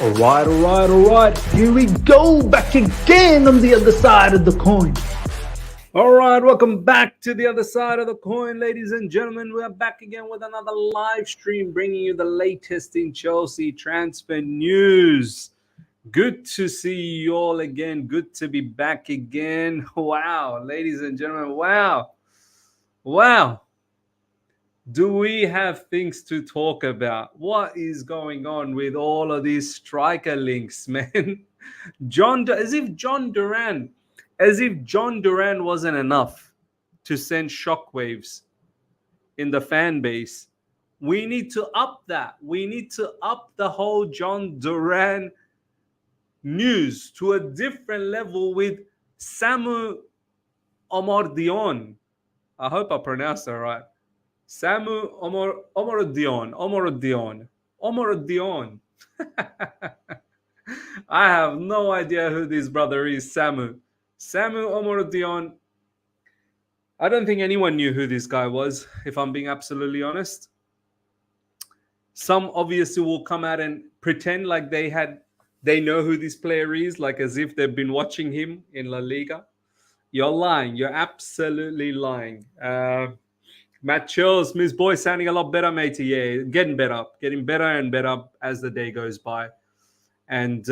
All right. Here we go. Back again on the other side of the coin. All right. Welcome back to the other side of the coin, ladies and gentlemen. We are back again with another live stream bringing you the latest in Chelsea transfer news. Good to see you all again. Good to be back again. Wow, ladies and gentlemen. Wow. Do we have things to talk about? What is going on with all of these striker links, man? As if Jhon Duran wasn't enough to send shockwaves in the fan base. We need to up that. We need to up the whole Jhon Duran news to a different level with Samu Omorodion. I hope I pronounced that right. Samu Omorodion. I have no idea who this brother is, Samu Omorodion. I don't think anyone knew who this guy was, if I'm being absolutely honest. Some obviously will come out and pretend like they know who this player is, like as if they've been watching him in La Liga. You're lying. You're absolutely lying. Matt Chills, Miss Boy, sounding a lot better, matey. Yeah, getting better and better as the day goes by. And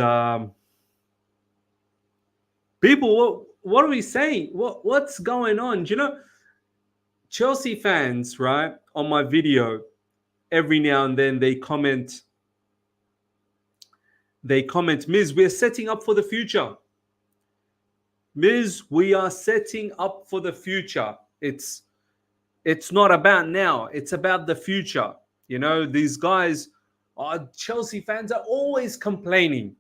people, what are we saying? What's going on? Do you know, Chelsea fans, right, on my video, every now and then they comment, Miz, we're setting up for the future. Miz, we are setting up for the future. It's not about now. It's about the future. You know, these guys, Chelsea fans are always complaining.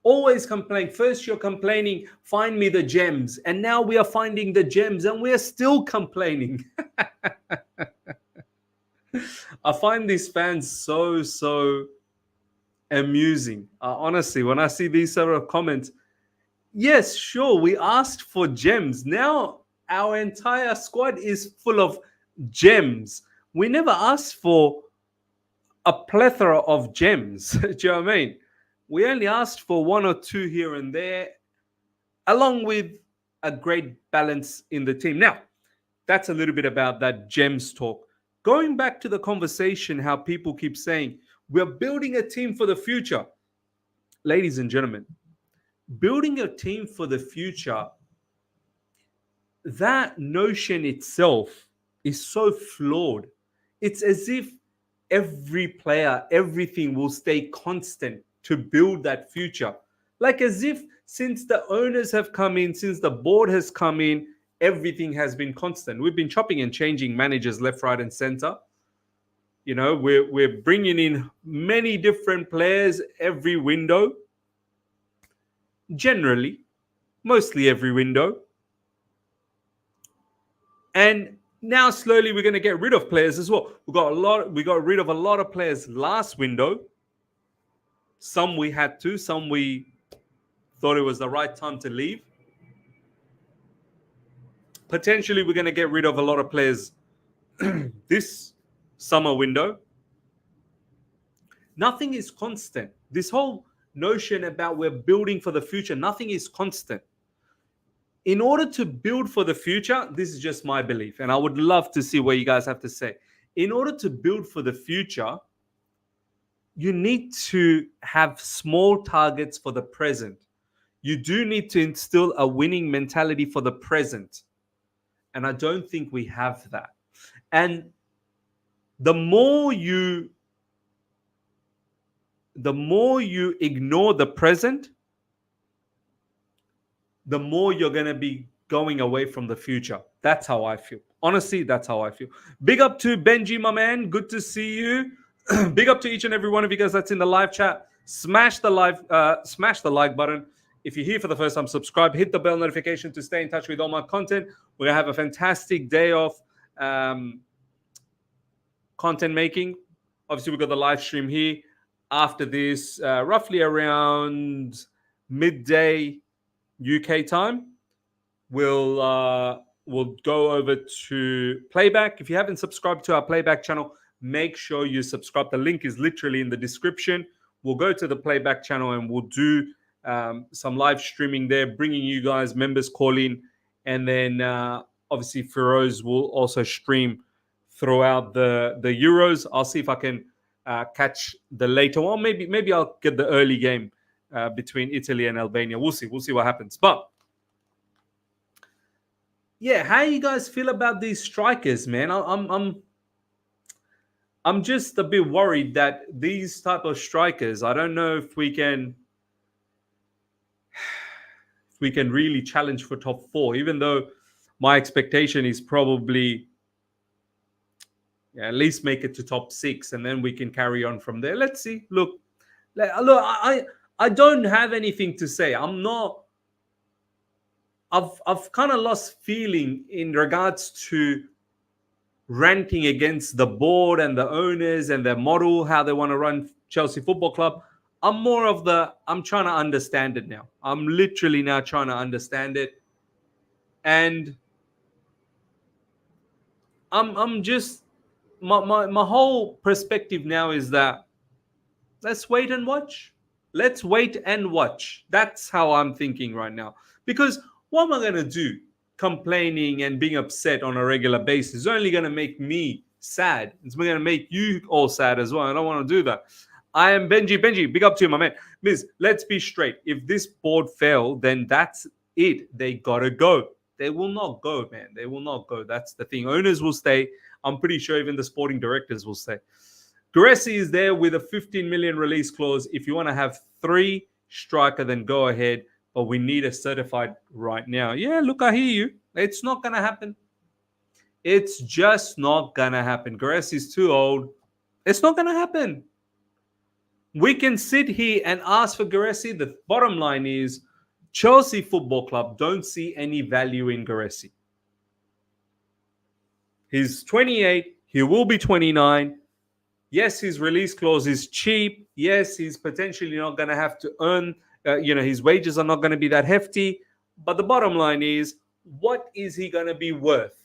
First you're complaining, find me the gems. And now we are finding the gems and we're still complaining. I find these fans so amusing. Honestly, when I see these sort of comments, yes, sure, we asked for gems. Now our entire squad is full of gems. We never asked for a plethora of gems. Do you know what I mean? We only asked for one or two here and there, along with a great balance in the team. Now, that's a little bit about that gems talk. Going back to the conversation, how people keep saying, we're building a team for the future. Ladies and gentlemen, building a team for the future, that notion itself is so flawed. It's as if every player, everything will stay constant to build that future. Like as if since the owners have come in, since the board has come in, everything has been constant. We've been chopping and changing managers left, right, and center. You know, we're bringing in many different players every window. Generally, mostly every window. And now slowly we're going to get rid of players as well. We got rid of a lot of players last window. Some we had to, some we thought it was the right time to leave. Potentially we're going to get rid of a lot of players this summer window. Nothing is constant. This whole notion about we're building for the future, nothing is constant. In order to build for the future, this is just my belief, and I would love to see what you guys have to say. In order to build for the future, you need to have small targets for the present. You do need to instill a winning mentality for the present. And I don't think we have that. And the more you ignore the present, the more you're going to be going away from the future. That's how I feel. Honestly, that's how I feel. Big up to Benji, my man. Good to see you. Big up to each and every one of you guys that's in the live chat. Smash the like button. If you're here for the first time, subscribe. Hit the bell notification to stay in touch with all my content. We're going to have a fantastic day of content making. Obviously, we've got the live stream here. After this, roughly around midday UK time, we'll go over to Playback. If you haven't subscribed to our Playback channel, make sure you subscribe. The link is literally in the description. we'll go to the playback channel and we'll do some live streaming there, bringing you guys, members call in. And then obviously Feroz will also stream throughout the Euros. I'll see if I can catch the later one. Maybe I'll get the early game between Italy and Albania. We'll see what happens. But yeah, how you guys feel about these strikers, man? I'm just a bit worried that these type of strikers, I don't know if we can really challenge for top 4, even though my expectation is probably at least make it to top 6, and then we can carry on from there. Let's see. Look, I don't have anything to say. I've kind of lost feeling in regards to ranting against the board and the owners and their model, how they want to run Chelsea Football Club. I'm more of I'm trying to understand it now. I'm literally now trying to understand it. And I'm just, my whole perspective now is that let's wait and watch. Let's wait and watch. That's how I'm thinking right now. Because what am I going to do? Complaining and being upset on a regular basis is only going to make me sad. It's going to make you all sad as well. I don't want to do that. I am Benji. Benji, big up to you, my man. Miss, let's be straight. If this board fail, then that's it. They got to go. They will not go, man. They will not go. That's the thing. Owners will stay. I'm pretty sure even the sporting directors will stay. Guressi is there with a 15 million release clause. If you want to have 3 striker, then go ahead. But we need a certified right now. Yeah, look, I hear you. It's not going to happen. It's just not going to happen. Guressi is too old. It's not going to happen. We can sit here and ask for Guressi. The bottom line is Chelsea Football Club don't see any value in Guressi. He's 28. He will be 29. Yes, his release clause is cheap. Yes, he's potentially not going to have to earn, his wages are not going to be that hefty. But the bottom line is, what is he going to be worth?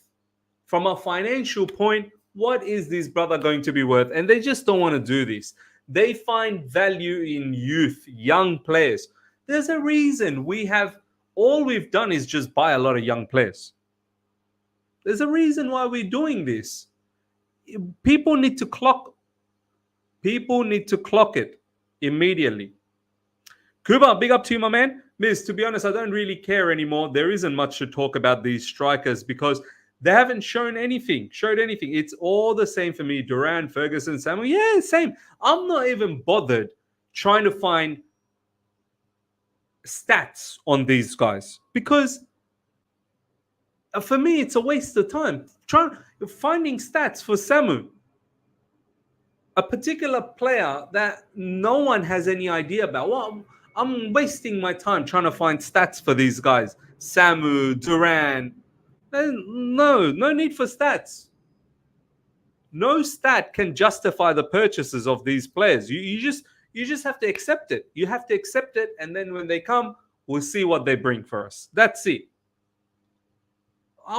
From a financial point, what is this brother going to be worth? And they just don't want to do this. They find value in youth, young players. There's a reason all we've done is just buy a lot of young players. There's a reason why we're doing this. People need to clock it immediately. Kuba, big up to you, my man. Miss, to be honest, I don't really care anymore. There isn't much to talk about these strikers because they haven't showed anything. It's all the same for me. Durán, Ferguson, Samu. Yeah, same. I'm not even bothered trying to find stats on these guys because for me, it's a waste of time. Finding stats for Samu, a particular player that no one has any idea about. Well, I'm wasting my time trying to find stats for these guys. Samu, Durán. No need for stats. No stat can justify the purchases of these players. You just have to accept it. You have to accept it, and then when they come, we'll see what they bring for us. That's it.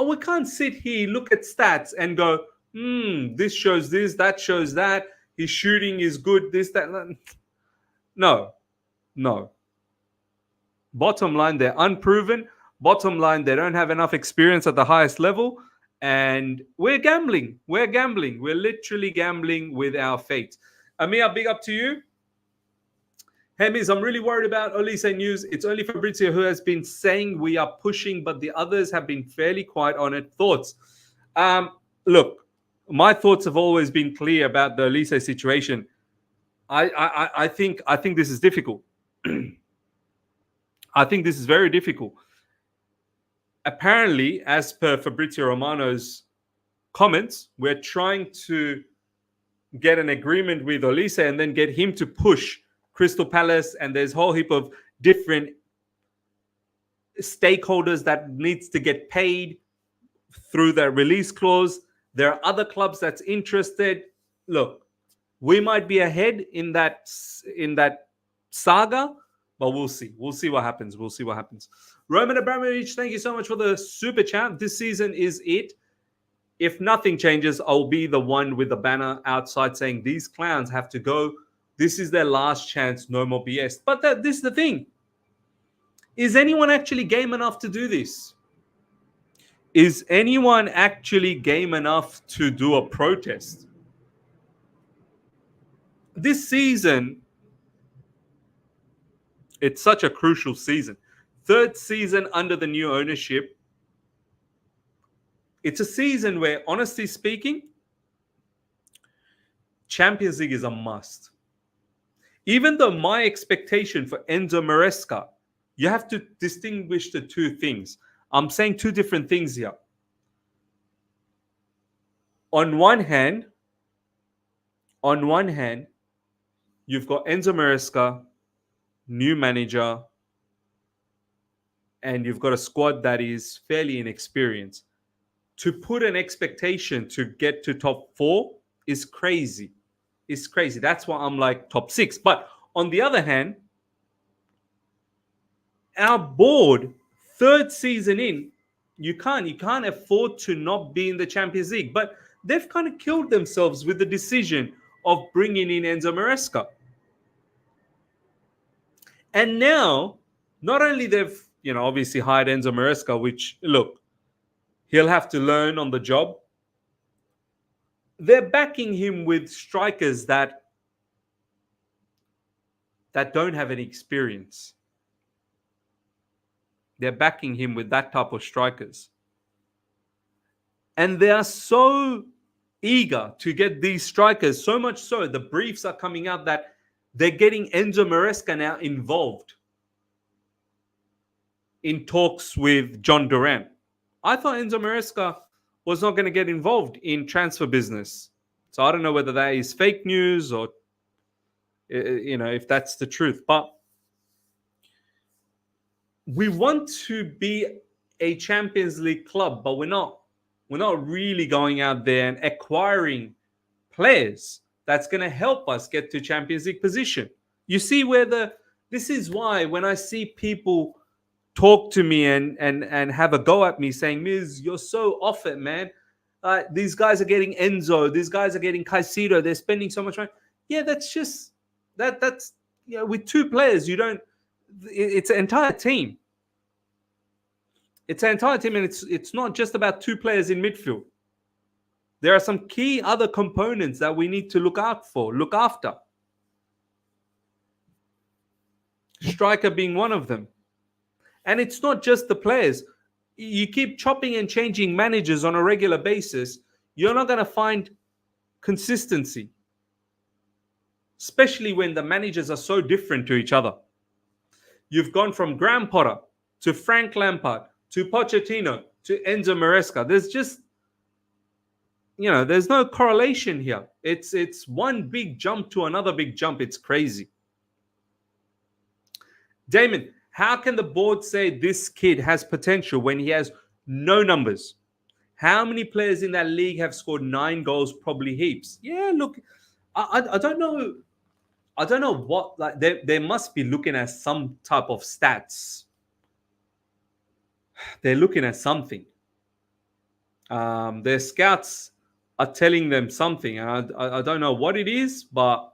We can't sit here, look at stats, and go, this shows this, that shows that. His shooting is good, this, that. No. Bottom line, they're unproven. Bottom line, they don't have enough experience at the highest level. And we're gambling. We're literally gambling with our fate. Amir, big up to you. Hey, Miz, I'm really worried about Olise news. It's only Fabrizio who has been saying we are pushing, but the others have been fairly quiet on it. Thoughts? Look, my thoughts have always been clear about the Olise situation. I think this is difficult. I think this is very difficult. Apparently, as per Fabrizio Romano's comments, we're trying to get an agreement with Olise and then get him to push Crystal Palace, and there's a whole heap of different stakeholders that needs to get paid through the release clause. There are other clubs that's interested. Look, we might be ahead in that saga, but we'll see. We'll see what happens. Roman Abramovich, thank you so much for the super chat. This season is it. If nothing changes, I'll be the one with the banner outside saying these clowns have to go. This is their last chance. No more BS. But this is the thing. Is anyone actually game enough to do this? Is anyone actually game enough to do a protest? This season, it's such a crucial season. Third season under the new ownership. It's a season where, honestly speaking, Champions League is a must. Even though my expectation for Enzo Maresca, you have to distinguish the two things. I'm saying two different things here. On one hand, you've got Enzo Maresca, new manager, and you've got a squad that is fairly inexperienced. To put an expectation to get to top 4 is crazy. It's crazy. That's why I'm like top 6. But on the other hand, our board, third season in, you can't afford to not be in the Champions League. But they've kind of killed themselves with the decision of bringing in Enzo Maresca. And now, not only they've, obviously hired Enzo Maresca, which, look, he'll have to learn on the job. They're backing him with strikers that don't have any experience. They're backing him with that type of strikers. And they are so eager to get these strikers, so much so, the briefs are coming out that they're getting Enzo Maresca now involved in talks with Jhon Duran. I thought Enzo Maresca was not going to get involved in transfer business. So I don't know whether that is fake news or, if that's the truth. But we want to be a Champions League club, but we're not really going out there and acquiring players that's going to help us get to Champions League position. You see this is why when I see people talk to me and have a go at me saying, Miz, you're so off it, man. These guys are getting Enzo. These guys are getting Caicedo. They're spending so much money. Yeah, that's just that's with two players, you don't. It's an entire team. It's an entire team, and it's not just about two players in midfield. There are some key other components that we need to look after. Striker being one of them. And it's not just the players. You keep chopping and changing managers on a regular basis, you're not going to find consistency. Especially when the managers are so different to each other. You've gone from Graham Potter to Frank Lampard to Pochettino to Enzo Maresca. There's just, there's no correlation here. It's one big jump to another big jump. It's crazy. Damon, how can the board say this kid has potential when he has no numbers? How many players in that league have scored 9 goals? Probably heaps. Yeah, look, I don't know. I don't know what, like, they must be looking at some type of stats. They're looking at something. Their scouts are telling them something. And I don't know what it is, but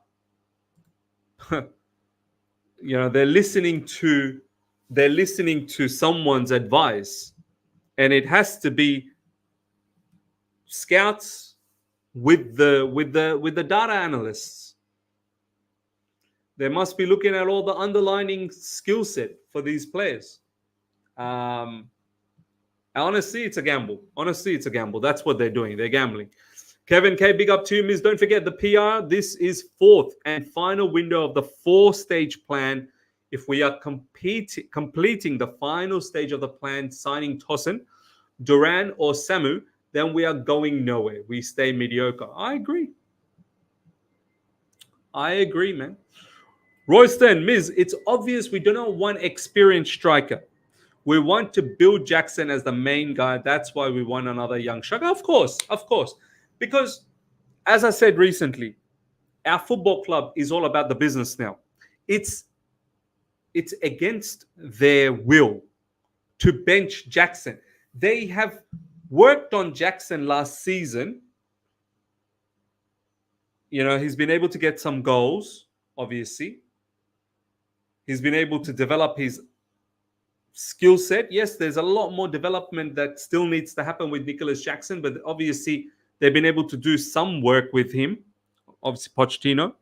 they're listening to someone's advice, and it has to be scouts with the data analysts. They must be looking at all the underlying skill set for these players. Honestly, it's a gamble. That's what they're doing. They're gambling. Kevin K, big up to you, Miz. Don't forget the PR. This is fourth and final window of the 4-stage plan. If we are completing the final stage of the plan, signing Tosin, Durán, or Samu, then we are going nowhere. We stay mediocre. I agree, man. Royston, Miz, it's obvious we do not want experienced striker. We want to build Jackson as the main guy. That's why we want another young striker. Of course. Because, as I said recently, our football club is all about the business now. It's against their will to bench Jackson. They have worked on Jackson last season. He's been able to get some goals obviously. He's been able to develop his skill set. Yes, there's a lot more development that still needs to happen with Nicholas Jackson, but obviously they've been able to do some work with him. Obviously, Pochettino.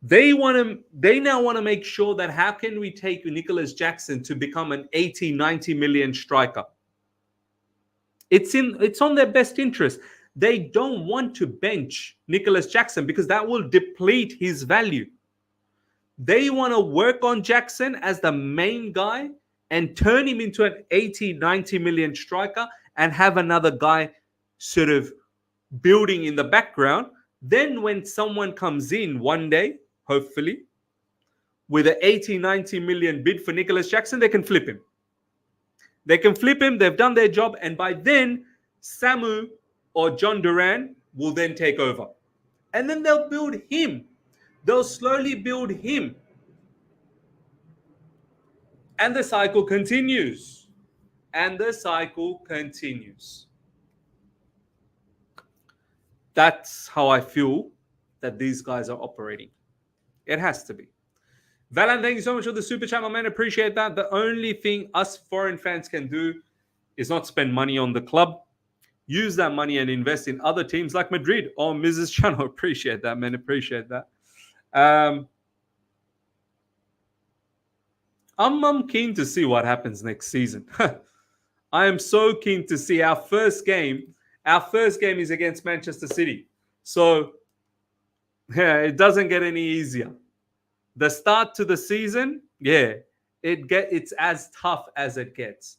They now want to make sure that how can we take Nicholas Jackson to become an 80, 90 million striker? It's on their best interest. They don't want to bench Nicholas Jackson because that will deplete his value. They want to work on Jackson as the main guy and turn him into an 80, 90 million striker and have another guy sort of building in the background. Then when someone comes in one day, hopefully, with an 80, 90 million bid for Nicholas Jackson, they can flip him. They can flip him. They've done their job. And by then, Samu or Jhon Duran will then take over. And then they'll build him. They'll slowly build him. And the cycle continues. And the cycle continues. That's how I feel that these guys are operating. It has to be. Valan, thank you so much for the super chat, my man. Appreciate that. The only thing us foreign fans can do is not spend money on the club. Use that money and invest in other teams like Madrid or Mrs. Chano. Appreciate that, man. Appreciate that. I'm keen to see what happens next season. I am so keen to see our first game. Our first game is against Manchester City. So, yeah, it doesn't get any easier. The start to the season, yeah, it's as tough as it gets.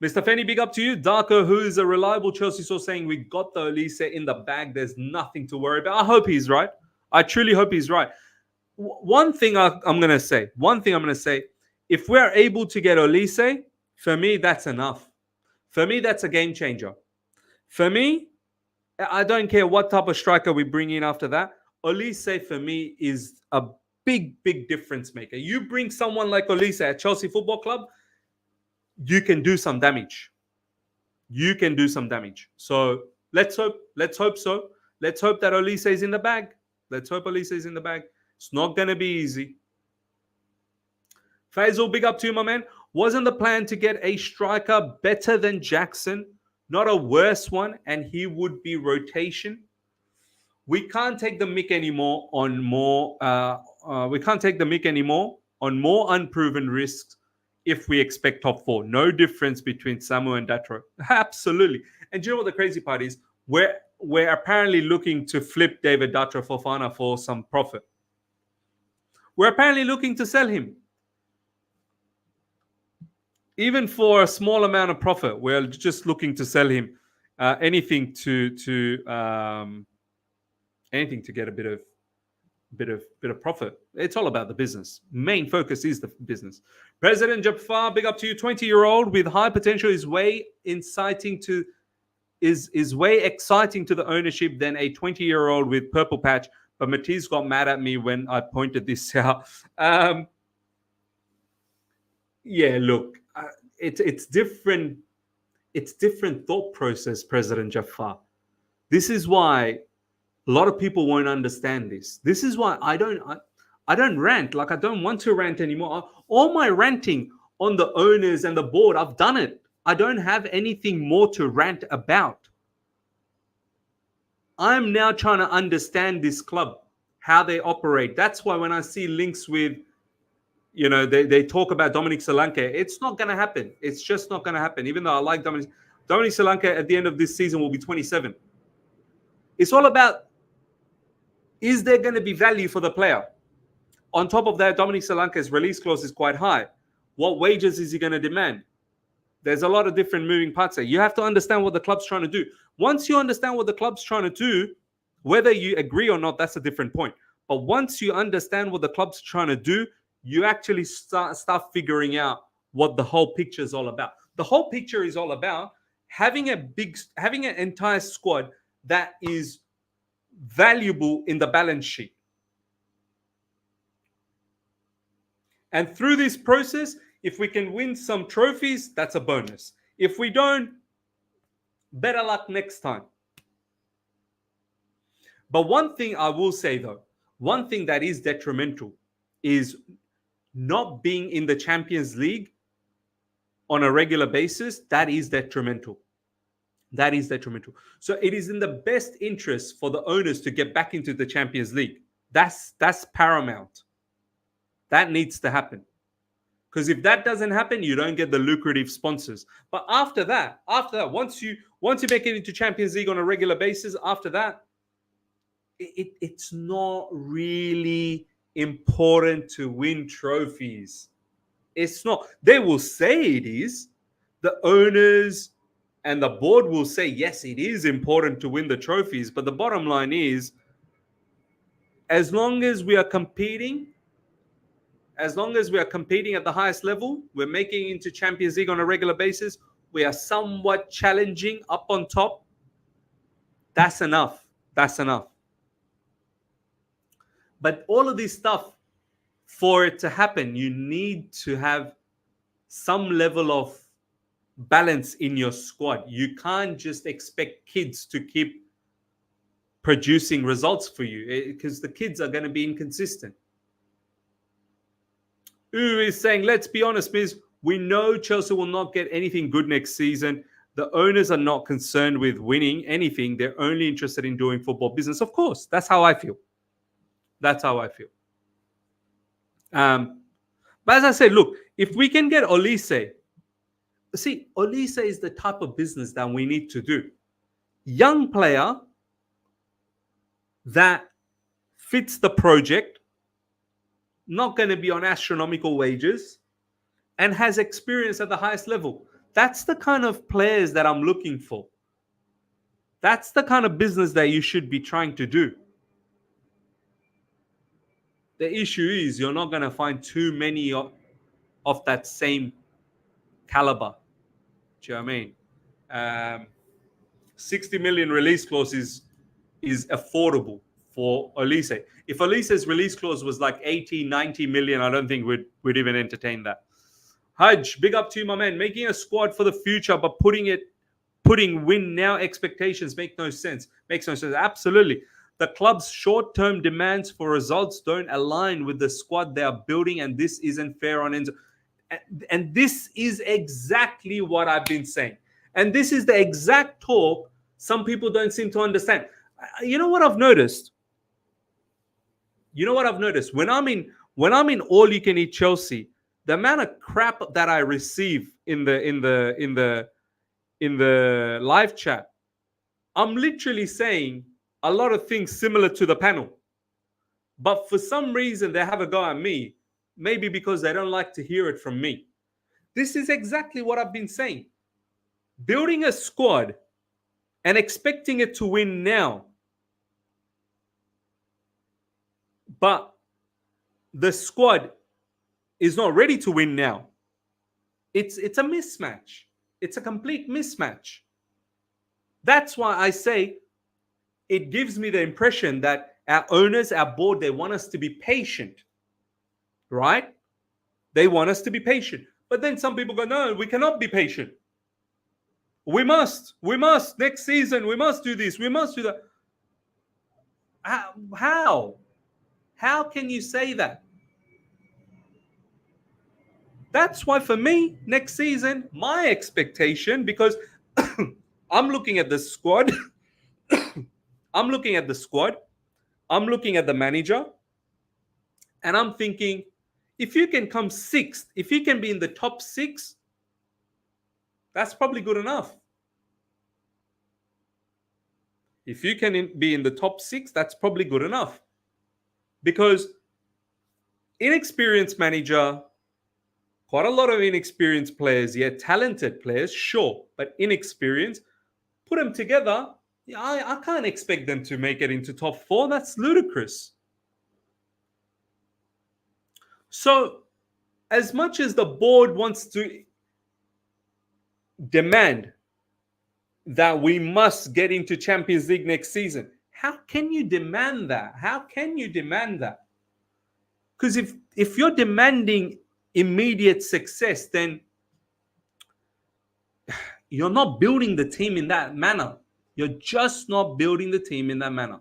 Mr. Fenny, big up to you. Darko, who is a reliable Chelsea source, saying we got the Olise in the bag. There's nothing to worry about. I hope he's right. I truly hope he's right. One thing I'm going to say, if we're able to get Olise, for me, that's enough. For me, that's a game changer. For me, I don't care what type of striker we bring in after that. Olise, for me, is a big, big difference maker. You bring someone like Olise at Chelsea Football Club, you can do some damage. You can do some damage. So let's hope so. Let's hope that Olise is in the bag. Let's hope Olise is in the bag. It's not going to be easy. Faisal, big up to you, my man. Wasn't the plan to get a striker better than Jackson, not a worse one, and he would be rotation? We can't take the mick anymore on more. We can't take the mick anymore on more unproven risks if we expect top four. No difference between Samu and Datro. Absolutely. And do you know what the crazy part is? We're apparently looking to flip David Datro Fofana for some profit. We're apparently looking to sell him. Even for a small amount of profit, we're just looking to sell him. Anything to get a bit of profit. It's all about the business. Main focus is the business. President Jafar, big up to you. 20-year-old with high potential is way exciting to the ownership than a 20-year-old with purple patch. But Matisse got mad at me when I pointed this out. Yeah, look, it's different. It's different thought process, President Jafar. This is why a lot of people won't understand this. This is why I don't rant. Like, I don't want to rant anymore. All my ranting on the owners and the board, I've done it. I don't have anything more to rant about. I'm now trying to understand this club, how they operate. That's why when I see links with, they talk about Dominic Solanke, it's not going to happen. It's just not going to happen. Even though I like Dominic Solanke, at the end of this season will be 27. It's all about, is there going to be value for the player? On top of that, Dominic Solanke's release clause is quite high. What wages is he going to demand? There's a lot of different moving parts there. You have to understand what the club's trying to do. Once you understand what the club's trying to do, whether you agree or not, that's a different point. But once you understand what the club's trying to do, you actually start figuring out what the whole picture is all about. The whole picture is all about having an entire squad that is valuable in the balance sheet. And through this process, if we can win some trophies, that's a bonus. If we don't, better luck next time. But one thing I will say, though, One thing that is detrimental is not being in the Champions League on a regular basis. That is detrimental. That is detrimental. So it is in the best interest for the owners to get back into the Champions League. That's paramount. That needs to happen. Because if that doesn't happen, you don't get the lucrative sponsors. But after that, once you make it into Champions League on a regular basis, after that, it's not really important to win trophies. It's not. They will say it is. The owners and the board will say, yes, it is important to win the trophies. But the bottom line is, as long as we are competing at the highest level, we're making it into Champions League on a regular basis, we are somewhat challenging up on top, that's enough. That's enough. But all of this stuff, for it to happen, you need to have some level of balance in your squad. You can't just expect kids to keep producing results for you, because the kids are going to be inconsistent. Who is saying, let's be honest, Miz, we know Chelsea will not get anything good next season. The owners are not concerned with winning anything. They're only interested in doing football business. Of course, that's how I feel. That's how I feel. But as I said, look, if we can get Olise, see, Olise is the type of business that we need to do. Young player that fits the project, not going to be on astronomical wages, and has experience at the highest level. That's the kind of players that I'm looking for. That's the kind of business that you should be trying to do. The issue is you're not going to find too many of that same caliber. Do you know what I mean? 60 million release clause is affordable for Olise. If Olise's release clause was like 80, 90 million, I don't think we'd even entertain that. Hajj, big up to you, my man. Making a squad for the future, but putting win now expectations makes no sense. Absolutely. The club's short-term demands for results don't align with the squad they are building, and this isn't fair on Enzo. And this is exactly what I've been saying. And this is the exact talk some people don't seem to understand. You know what I've noticed? When I'm in all you can eat Chelsea, the amount of crap that I receive in the live chat, I'm literally saying a lot of things similar to the panel. But for some reason, they have a go at me. Maybe because they don't like to hear it from me. This is exactly what I've been saying. Building a squad and expecting it to win now. But the squad is not ready to win now. It's a mismatch. It's a complete mismatch. That's why I say it gives me the impression that our owners, our board, they want us to be patient. Right? They want us to be patient. But then some people go, no, we cannot be patient. We must. Next season, we must do this. We must do that. How? How can you say that? That's why for me, next season, my expectation, because I'm looking at the squad. I'm looking at the manager. And I'm thinking, if you can come sixth, if you can be in the top 6, that's probably good enough. If you can be in the top 6, that's probably good enough. Because inexperienced manager, quite a lot of inexperienced players, yeah, talented players, sure, but inexperienced, put them together, I can't expect them to make it into top 4. That's ludicrous. So, as much as the board wants to demand that we must get into Champions League next season, how can you demand that? Because if you're demanding immediate success, then you're not building the team in that manner. You're just not building the team in that manner.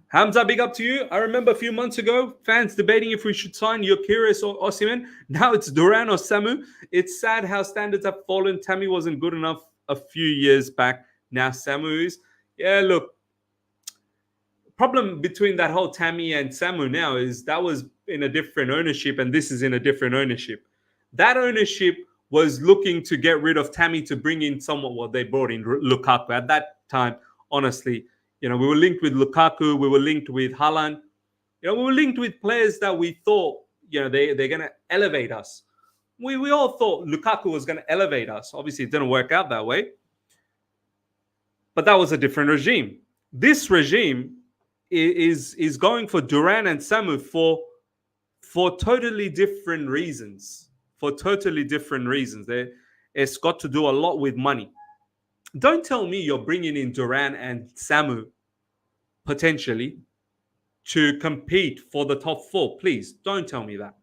Hamza, big up to you. I remember a few months ago, fans debating if we should sign Gyökeres or Osimhen. Now it's Durán or Samu. It's sad how standards have fallen. Tammy wasn't good enough a few years back. Now Samu is. Yeah, look, problem between that whole Tammy and Samu now is that was in a different ownership and this is in a different ownership. That ownership was looking to get rid of Tammy to bring in someone. Well, they brought in Lukaku at that time. Honestly, we were linked with Lukaku. We were linked with Haaland. We were linked with players that we thought, they're going to elevate us. We all thought Lukaku was going to elevate us. Obviously, it didn't work out that way. But that was a different regime. This regime is going for Durán and Samu for totally different reasons. It's got to do a lot with money. Don't tell me you're bringing in Durán and Samu potentially to compete for the top 4. Please don't tell me that.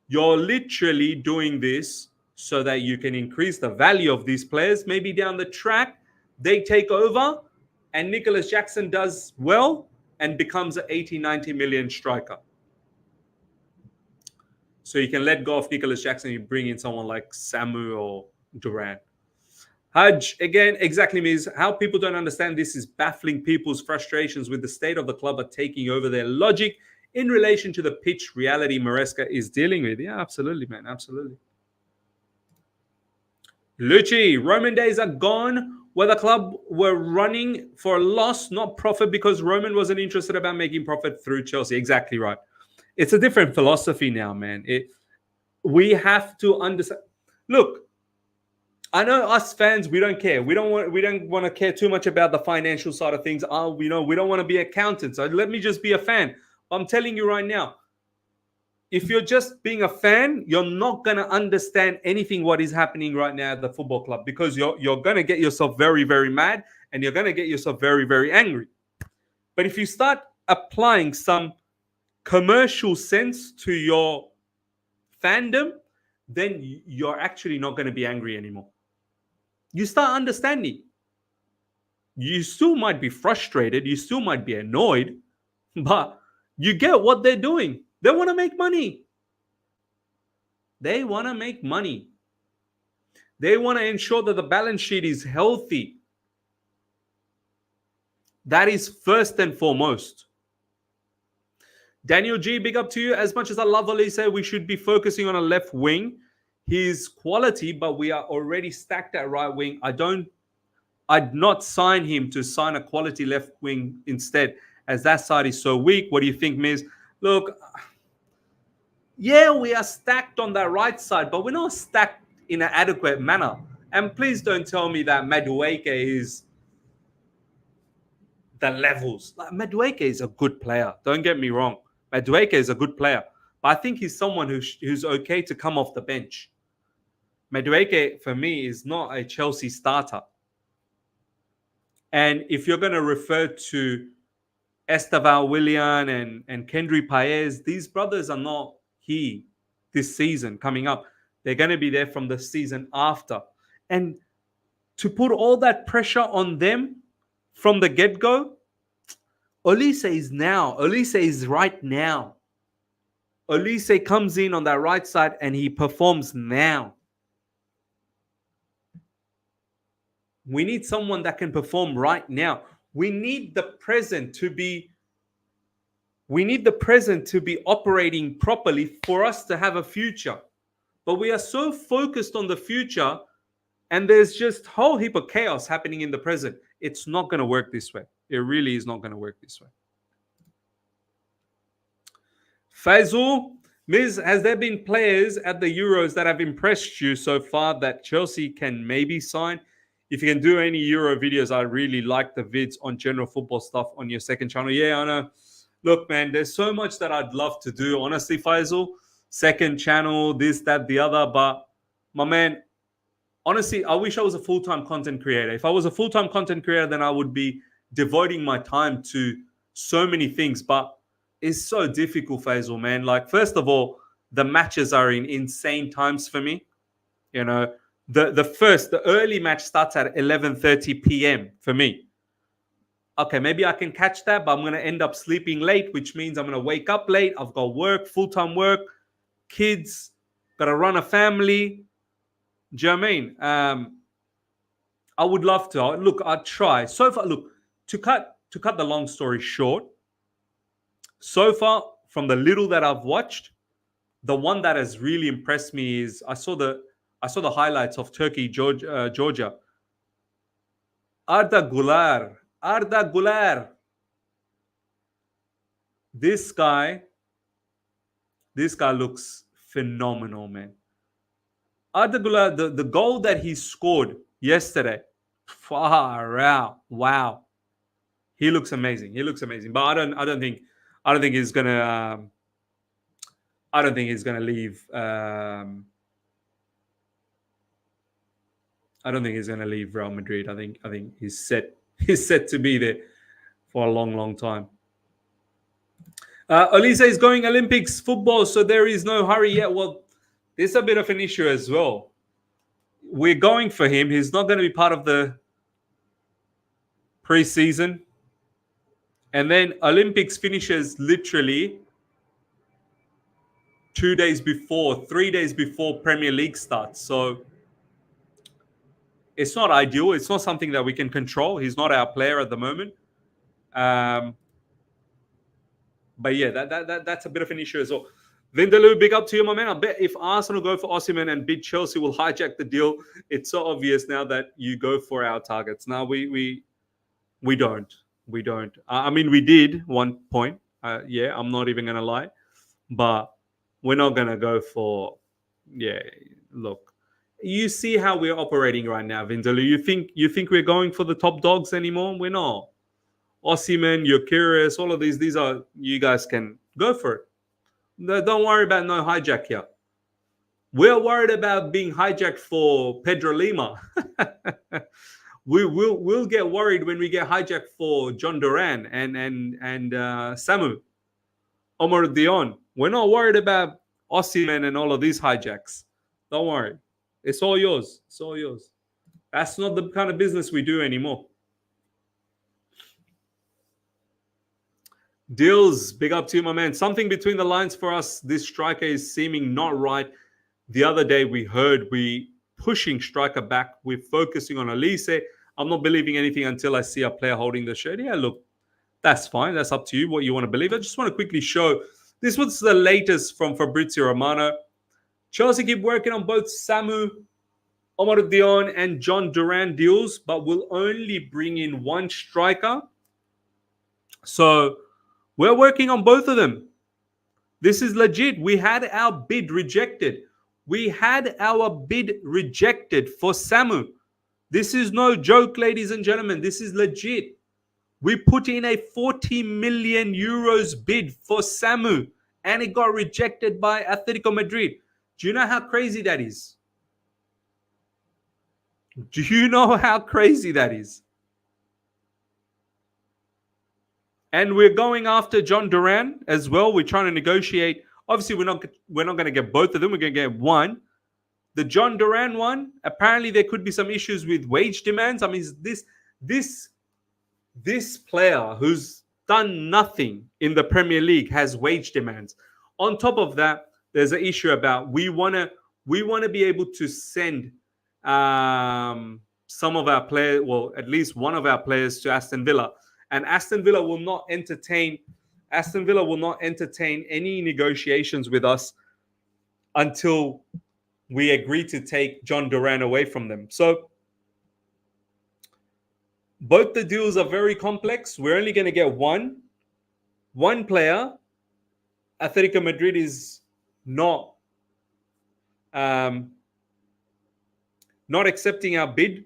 You're literally doing this so that you can increase the value of these players. Maybe down the track, they take over and Nicholas Jackson does well and becomes an 80, 90 million striker. So you can let go of Nicholas Jackson, you bring in someone like Samu or Durán. Haj, again, exactly means how people don't understand this is baffling people's frustrations with the state of the club are taking over their logic in relation to the pitch reality Maresca is dealing with. Yeah, absolutely, man. Absolutely. Lucci, Roman days are gone where the club were running for a loss, not profit, because Roman wasn't interested about making profit through Chelsea. Exactly right. It's a different philosophy now, man. We have to understand. Look, I know us fans, we don't care. We don't want to care too much about the financial side of things. We don't want to be accountants. So let me just be a fan. I'm telling you right now, if you're just being a fan, you're not going to understand anything what is happening right now at the football club, because you're going to get yourself very, very mad and you're going to get yourself very, very angry. But if you start applying some commercial sense to your fandom, then you're actually not going to be angry anymore. You start understanding. You still might be frustrated. You still might be annoyed, but you get what they're doing. They want to make money. They want to make money. They want to ensure that the balance sheet is healthy. That is first and foremost. Daniel G, big up to you. As much as I love Olise, we should be focusing on a left wing. His quality, but we are already stacked at right wing. I'd not sign him to sign a quality left wing instead, as that side is so weak. What do you think, Miz? Look, yeah, we are stacked on that right side, but we're not stacked in an adequate manner. And please don't tell me that Madueke is the levels. Like, Madueke is a good player. Don't get me wrong. Madueke is a good player. But I think he's someone who's okay to come off the bench. Madueke, for me, is not a Chelsea starter. And if you're going to refer to Esteval Willian and Kendry Paez, these brothers are not here this season coming up. They're going to be there from the season after. And to put all that pressure on them from the get-go, Olise is right now. Olise comes in on that right side and he performs now. We need someone that can perform right now. We need the present to be operating properly for us to have a future. But we are so focused on the future and there's just a whole heap of chaos happening in the present. It's not going to work this way. It really is not going to work this way. Faisal, Miz, has there been players at the Euros that have impressed you so far that Chelsea can maybe sign? If you can do any Euro videos, I really like the vids on general football stuff on your second channel. Yeah, I know. Look, man, there's so much that I'd love to do, honestly, Faisal. Second channel, this, that, the other. But, my man, honestly, I wish I was a full-time content creator. If I was a full-time content creator, then I would be devoting my time to so many things. But it's so difficult, Faisal, man. Like, first of all, the matches are in insane times for me. You know, the early match starts at 11:30 p.m. for me. okay, maybe I can catch that, but I'm going to end up sleeping late, which means I'm going to wake up late. I've got work, full-time work, kids, got to run a family. Do you know what I mean? I would love to. Look, I'd try. So far, look, to cut the long story short, so far, from the little that I've watched, the one that has really impressed me is I saw the highlights of Turkey, Georgia. Arda Güler. This guy looks phenomenal, man. Arda Güler, the goal that he scored yesterday, far out, wow. He looks amazing. But I don't think he's gonna. I don't think he's gonna leave. I don't think he's gonna leave Real Madrid. I think he's set. He's set to be there for a long, long time. Olise is going Olympics football, so there is no hurry yet. Well, there's a bit of an issue as well. We're going for him. He's not going to be part of the pre-season. And then Olympics finishes literally 3 days before Premier League starts. So it's not ideal. It's not something that we can control. He's not our player at the moment. But yeah, that's a bit of an issue as well. Vindaloo, big up to you, my man. I bet if Arsenal go for Osimhen and bid Chelsea will hijack the deal, it's so obvious now that you go for our targets. Now we don't. I mean, we did one point. Yeah, I'm not even gonna lie, but we're not gonna go for. Yeah, look, you see how we're operating right now, Vindaloo. You think we're going for the top dogs anymore? We're not. Osimhen, you're curious. All of these are, you guys can go for it. Don't worry about no hijack here. We're worried about being hijacked for Pedro Lima. We'll get worried when we get hijacked for Jhon Duran and Samu Omorodion. We're not worried about Osimhen and all of these hijacks. Don't worry. It's all yours. It's all yours. That's not the kind of business we do anymore. Deals, big up to you, my man. Something between the lines for us. This striker is seeming not right. The other day we heard we pushing striker back. We're focusing on Olise. I'm not believing anything until I see a player holding the shirt. Yeah, look, that's fine. That's up to you what you want to believe. I just want to quickly show. This was the latest from Fabrizio Romano. Chelsea keep working on both Samu Omorodion and Jhon Duran deals, but will only bring in one striker. So we're working on both of them. This is legit. We had our bid rejected. For Samu. This is no joke, ladies and gentlemen. This is legit. We put in a 40 million euros bid for Samu, and it got rejected by Atletico Madrid. Do you know how crazy that is? Do you know how crazy that is? And we're going after Jhon Duran as well. We're trying to negotiate. Obviously, we're not going to get both of them. We're going to get one. The Jhon Duran one, apparently there could be some issues with wage demands. I mean, this player who's done nothing in the Premier League has wage demands. On top of that, there's an issue about we want to be able to send some of our players, well, at least one of our players to Aston Villa. And Aston Villa will not entertain any negotiations with us until we agree to take Jhon Duran away from them. So both the deals are very complex. We're only going to get one player. Atletico Madrid is not accepting our bid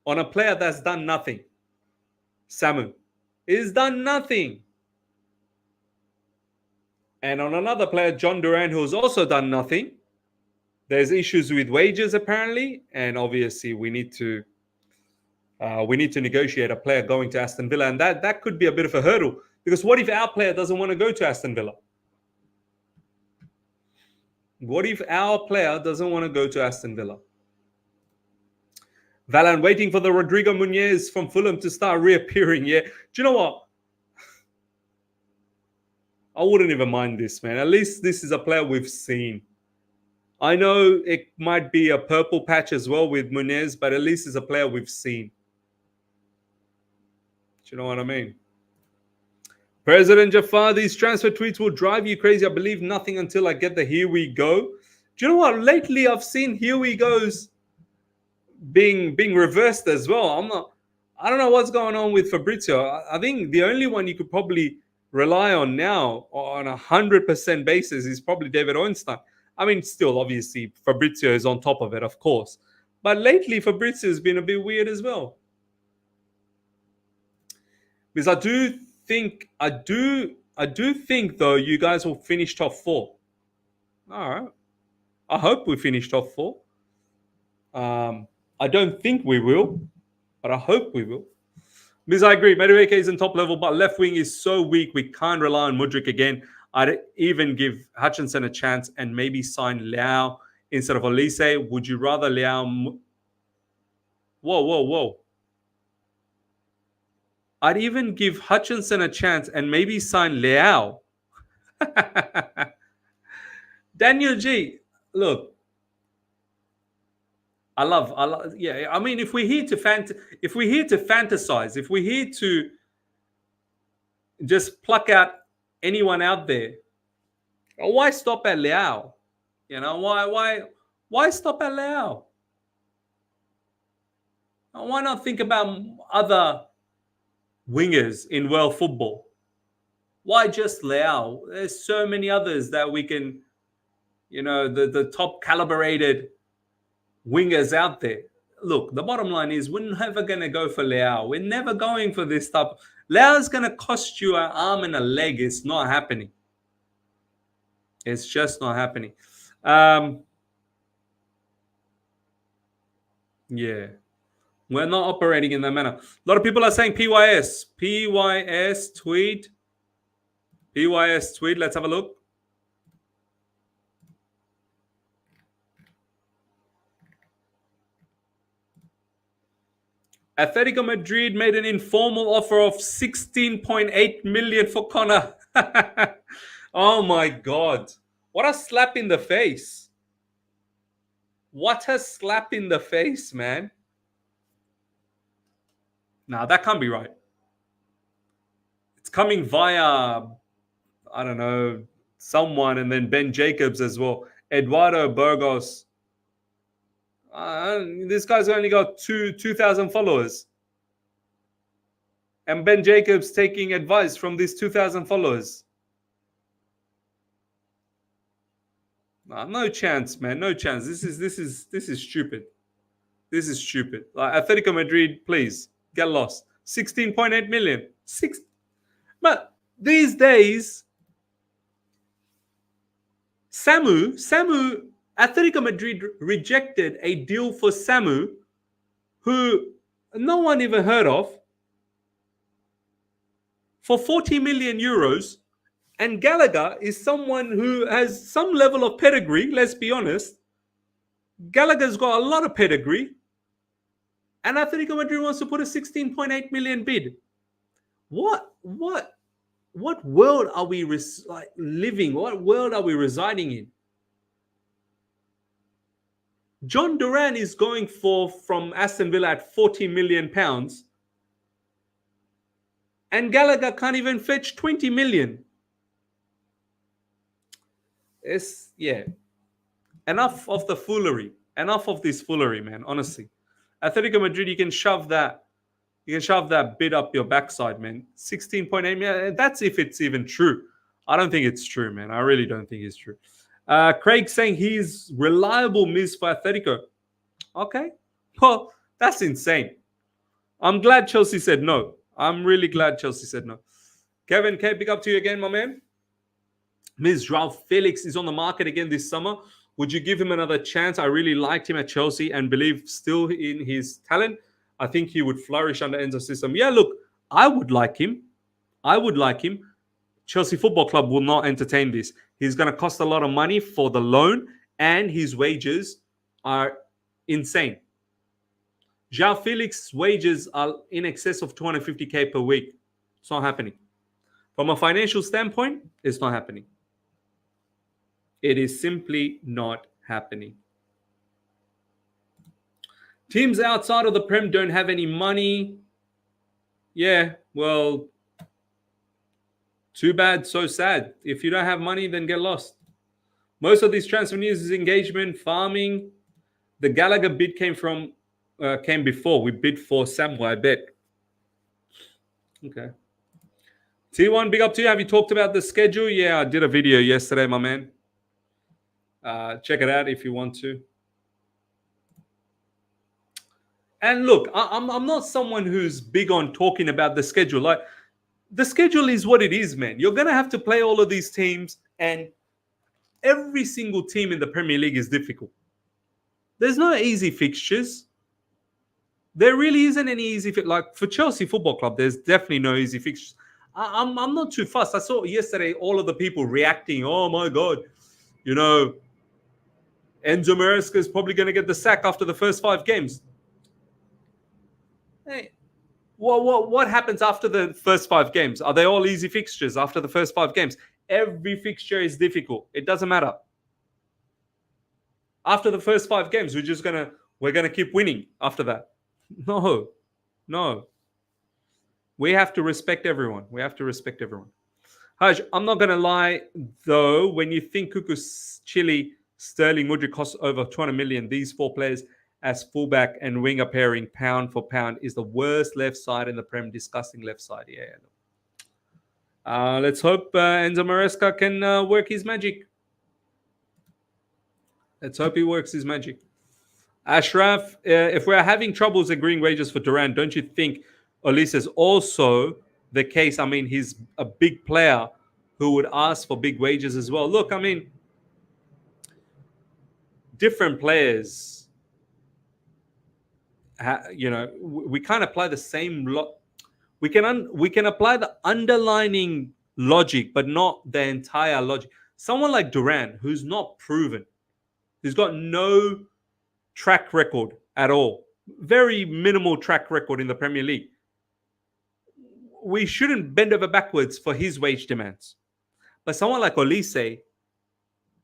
on a player that's done nothing. Samu is done nothing. And on another player, Jhon Duran, who's also done nothing. There's issues with wages apparently, and obviously we need to negotiate a player going to Aston Villa, and that could be a bit of a hurdle, because what if our player doesn't want to go to Aston Villa? What if our player doesn't want to go to Aston Villa? Valan waiting for the Rodrigo Muniz from Fulham to start reappearing. Yeah. Do you know what? I wouldn't even mind this, man. At least this is a player we've seen. I know it might be a purple patch as well with Muniz, but at least it's a player we've seen. Do you know what I mean? President Jafar, these transfer tweets will drive you crazy. I believe nothing until I get the here we go. Do you know what? Lately, I've seen here we goes being reversed as well. I don't know what's going on with Fabrizio. I think the only one you could probably rely on now on 100% basis is probably David Ornstein. I mean, still, obviously, Fabrizio is on top of it, of course. But lately, Fabrizio has been a bit weird as well. Because I do think, though, you guys will finish top 4. All right. I hope we finish top 4. I don't think we will, but I hope we will. Because I agree, Madueke is in top level, but left wing is so weak, we can't rely on Mudryk again. I'd even give Hutchinson a chance and maybe sign Liao instead of Olise. Would you rather Liao? Whoa. I'd even give Hutchinson a chance and maybe sign Liao. Daniel G, look. I love, yeah. I mean, if we're here to fantasize, if we're here to just pluck out anyone out there, why stop at Liao? You know, why stop at Liao? Why not think about other wingers in world football? Why just Liao? There's so many others that we can, you know, the top calibrated wingers out there. Look, the bottom line is we're never going to go for Liao. We're never going for this stuff. Liao is going to cost you an arm and a leg. It's not happening. It's just not happening. Yeah. We're not operating in that manner. A lot of people are saying PYS. PYS tweet. PYS tweet. Let's have a look. Atletico Madrid made an informal offer of 16.8 million for Conor. Oh my God. What a slap in the face. What a slap in the face, man. Nah, that can't be right. It's coming via, I don't know, someone, and then Ben Jacobs as well. Eduardo Burgos. This guy's only got 2,000 followers. And Ben Jacobs taking advice from these 2,000 followers. No chance, man. No chance. This is stupid. This is stupid. Atletico Madrid, please get lost. 16.8 million. But these days, Samu, Atletico Madrid rejected a deal for Samu, who no one even heard of, for 40 million euros. And Gallagher is someone who has some level of pedigree, let's be honest. Gallagher's got a lot of pedigree. And Atletico Madrid wants to put a 16.8 million bid. What world are we living? What world are we residing in? Jhon Duran is going from Aston Villa at 40 million pounds. And Gallagher can't even fetch 20 million. Enough of the foolery. Enough of this foolery, man. Honestly, Atletico Madrid, you can shove that bid up your backside, man. 16.8 million. That's if it's even true. I don't think it's true, man. I really don't think it's true. Craig saying he's reliable miss for Atletico. Okay, well, that's insane. I'm glad Chelsea said no. I'm really glad Chelsea said no. Kevin K, big up to you again, my man. Ms. Joao Felix is on the market again this summer. Would you give him another chance? I really liked him at Chelsea and believe still in his talent. I think he would flourish under Enzo's system. Yeah, look, I would like him. Chelsea Football Club will not entertain this. He's going to cost a lot of money for the loan, and his wages are insane. João Felix's wages are in excess of 250k per week. It's not happening. From a financial standpoint, it's not happening. It is simply not happening. Teams outside of the Prem don't have any money. Yeah, well, too bad, so sad. If you don't have money, then get lost. Most of these transfer news is engagement, farming. The Gallagher bid came before. We bid for Samu, I bet. Okay. T1, big up to you. Have you talked about the schedule? Yeah, I did a video yesterday, my man. Check it out if you want to. And look, I'm not someone who's big on talking about the schedule. Like, the schedule is what it is, man. You're going to have to play all of these teams, and every single team in the Premier League is difficult. There's no easy fixtures. There really isn't any easy like for Chelsea Football Club, there's definitely no easy fixtures. I'm not too fussed. I saw yesterday all of the people reacting. Oh my God, you know, Enzo Maresca is probably going to get the sack after the first 5 games. Hey, what happens after the first 5 games? Are they all easy fixtures after the first 5 games? Every fixture is difficult. It doesn't matter. After the first 5 games, we're gonna keep winning after that. No. We have to respect everyone. Haj, I'm not gonna lie though. When you think Kuku, Chile, Sterling, Mudryk cost over 200 million, these 4 players as fullback and winger pairing, pound for pound, is the worst left side in the Prem. Disgusting left side. Yeah. Let's hope Enzo Maresca can work his magic. Let's hope he works his magic. Ashraf, if we're having troubles agreeing wages for Durán, don't you think Olise is also the case? I mean, he's a big player who would ask for big wages as well. Look, I mean, different players, we can't apply the same we can apply the underlining logic, but not the entire logic. Someone like Durán, who's not proven, who's got no track record at all, very minimal track record in the Premier League, we shouldn't bend over backwards for his wage demands. But someone like Olise,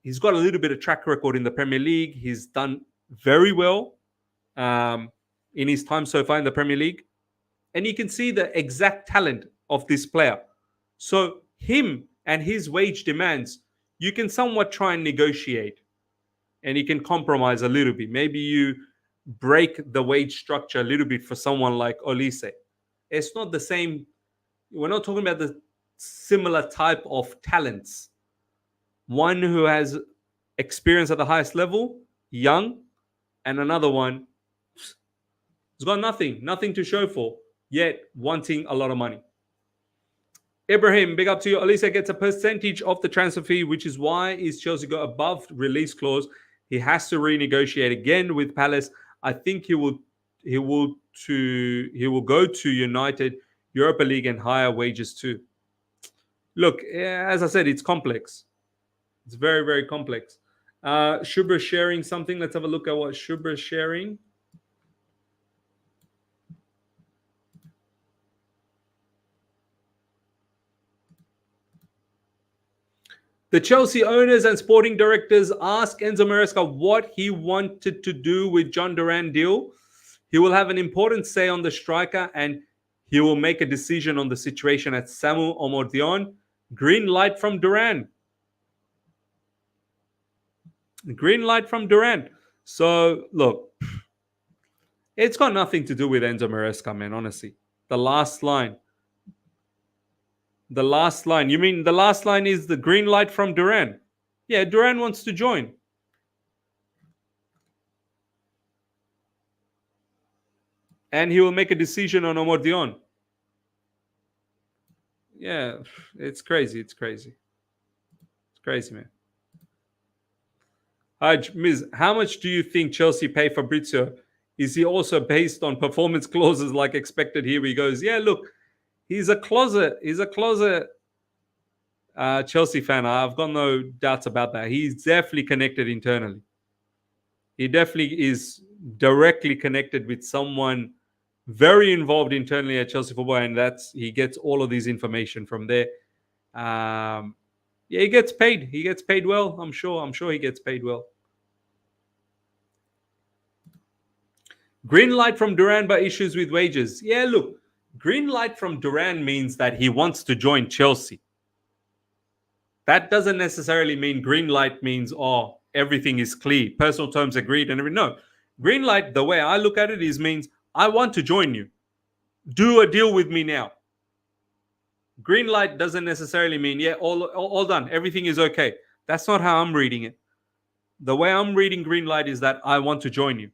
he's got a little bit of track record in the Premier League. He's done very well in his time so far in the Premier League. And you can see the exact talent of this player. So him and his wage demands, you can somewhat try and negotiate. And you can compromise a little bit. Maybe you break the wage structure a little bit for someone like Olise. It's not the same. We're not talking about the similar type of talents. One who has experience at the highest level, young, and another one has got nothing to show for, yet wanting a lot of money. Ibrahim, big up to you. Olise gets a percentage of the transfer fee, which is why is Chelsea got above release clause. He has to renegotiate again with Palace. I think he will go to United, Europa League, and higher wages too. Look, as I said, it's complex. It's very, very complex. Shubra sharing something. Let's have a look at what Shubra is sharing. The Chelsea owners and sporting directors asked Enzo Maresca what he wanted to do with Jhon Duran deal. He will have an important say on the striker, and he will make a decision on the situation at Samu Omorodion. Green light from Durán. Green light from Durán. So, look, it's got nothing to do with Enzo Maresca, man, honestly. The last line. The last line. You mean the last line is the green light from Durán? Yeah, Durán wants to join. And he will make a decision on Omorodion. Yeah, it's crazy. It's crazy, man. Miz, how much do you think Chelsea pay Fabrizio? Is he also based on performance clauses like expected? Here he goes. Yeah, look, he's a closet Chelsea fan. I've got no doubts about that. He's definitely connected internally. He definitely is directly connected with someone very involved internally at Chelsea Football, and he gets all of these information from there. Yeah, he gets paid. He gets paid well. I'm sure he gets paid well. Green light from Durán, but issues with wages. Yeah, look, green light from Durán means that he wants to join Chelsea. That doesn't necessarily mean green light means, oh, everything is clear, personal terms agreed and everything. No, green light, the way I look at it, means I want to join you. Do a deal with me now. Green light doesn't necessarily mean, yeah, all done. Everything is okay. That's not how I'm reading it. The way I'm reading green light is that I want to join you.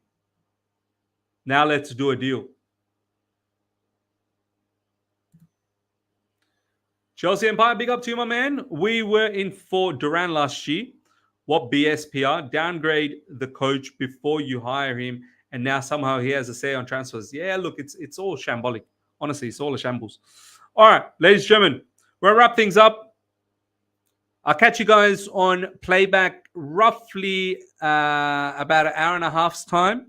Now let's do a deal. Chelsea Empire, big up to you, my man. We were in for Durán last year. What BSPR? Downgrade the coach before you hire him, and now somehow he has a say on transfers. Yeah, look, it's all shambolic. Honestly, it's all a shambles. All right, ladies and gentlemen, we'll wrap things up. I'll catch you guys on playback roughly about an hour and a half's time.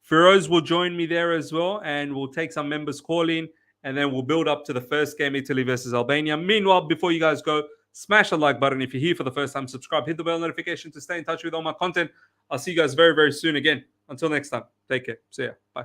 Feroz will join me there as well, and we'll take some members call in, and then we'll build up to the first game, Italy versus Albania. Meanwhile, before you guys go, smash the like button. If you're here for the first time, subscribe, hit the bell notification to stay in touch with all my content. I'll see you guys very, very soon again. Until next time, take care. See ya. Bye.